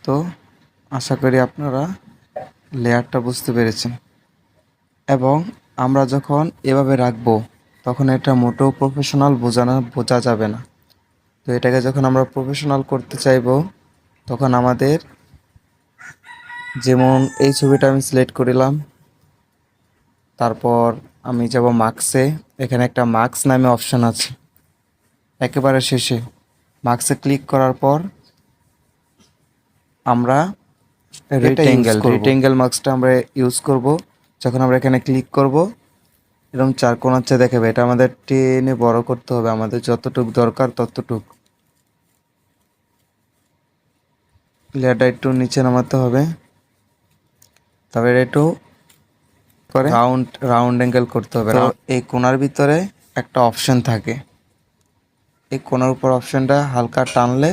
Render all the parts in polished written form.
তো আশা করি আপনারা লেয়ারটা বুঝতে পেরেছেন। এবং আমরা যখন এভাবে রাখবো তখন এটা মোটেও প্রফেশনাল বোঝা যাবে না। তো এটাকে যখন আমরা প্রফেশনাল করতে চাইবো তখন আমাদের যেমন এই ছবিটা আমি সিলেক্ট করিলাম, তারপর আমি যাব মার্কসে। এখানে একটা মার্কস নামে অপশান আছে একেবারে শেষে। মার্কসে ক্লিক করার পর আমরা রেক্টেঙ্গেল মার্কসটা আমরা ইউজ করব। যখন আমরা এখানে ক্লিক করব এরকম চার কোণার চেয়ে দেখাবে, এটা আমাদের টেনে বড় করতে হবে, আমাদের যতটুক দরকার ততটুক। লেয়ারটা একটু নিচে নামাতে হবে, তারপরে একটু করে রাউন্ড অ্যাঙ্গেল করতে হবে। এই কোণার ভিতরে একটা অপশন থাকে, এই কোণার উপর অপশনটা হালকা টানলে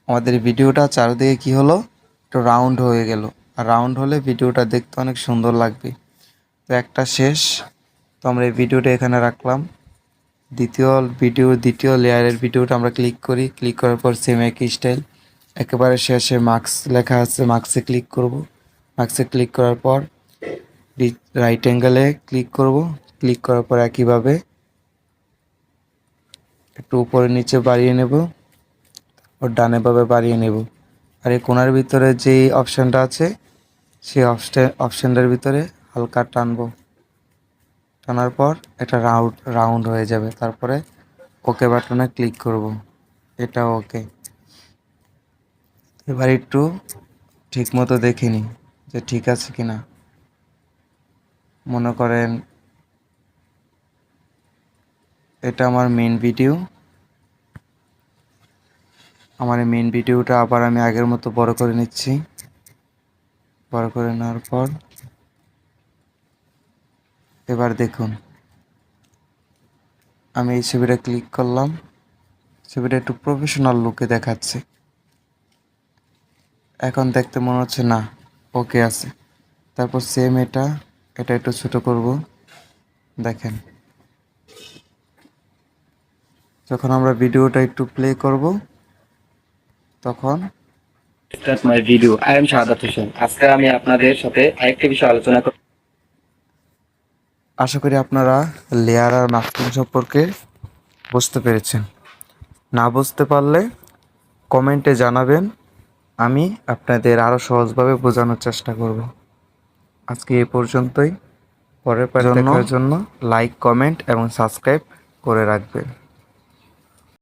আমাদের ভিডিওটা চারিদিকে কি হলো, একটু রাউন্ড হয়ে গেল। আর রাউন্ড হলে ভিডিওটা দেখতে অনেক সুন্দর লাগবে। তো একটা শেষ। তো আমরা এই ভিডিওটা এখানে রাখলাম। দ্বিতীয় লেয়ারের ভিডিওটা আমরা ক্লিক করি। ক্লিক করার পর সেম একই স্টাইল, একেবারে শেষে মার্কস লেখা আছে, মার্কসে ক্লিক করব। মার্কসে ক্লিক করার পর রাইট অ্যাঙ্গেলে ক্লিক করব। ক্লিক করার পর একইভাবে একটু উপরে নিচে বাড়িয়ে নেব, ওর ডানে ভাবে বাড়িয়ে নেব। আর এই কোণার ভিতরে যে অপশানটা আছে সেই অপশানটার ভিতরে হালকা টানবো। টানার পর এটা রাউন্ড হয়ে যাবে। তারপরে ওকে বাটনে ক্লিক করব। এটা ওকে। এবার একটু ঠিক মতো দেখে নিই যে ঠিক আছে কিনা। মনে করেন এটা আমার মেন ভিডিও। আমার এই মেন ভিডিওটা আবার আমি আগের মতো বড় করে নিচ্ছি। বড় করে নেওয়ার পর এবার দেখুন আমি এই ছবিটা ক্লিক করলাম, ছবিটা একটু প্রফেশনাল লুকে দেখাচ্ছে। এখন দেখতে মনে হচ্ছে না ওকে আছে। তারপর সেম এটা একটু ছোট করব। দেখেন যখন আমরা ভিডিওটা একটু প্লে করব তখন Start my video. I am Shahadat Hussain. আজকে আমি আপনাদের সাথে আরেকটি বিষয় আলোচনা করব। আশা করি আপনারা লেয়ার আর মাস্কিং সম্পর্কে বুঝতে পেরেছেন। না বুঝতে পারলে কমেন্টে জানাবেন, আমি আপনাদের আরও সহজভাবে বোঝানোর চেষ্টা করব। আজকে এই পর্যন্তই। পরের পার্ট দেখার জন্য লাইক, কমেন্ট এবং সাবস্ক্রাইব করে রাখবেন।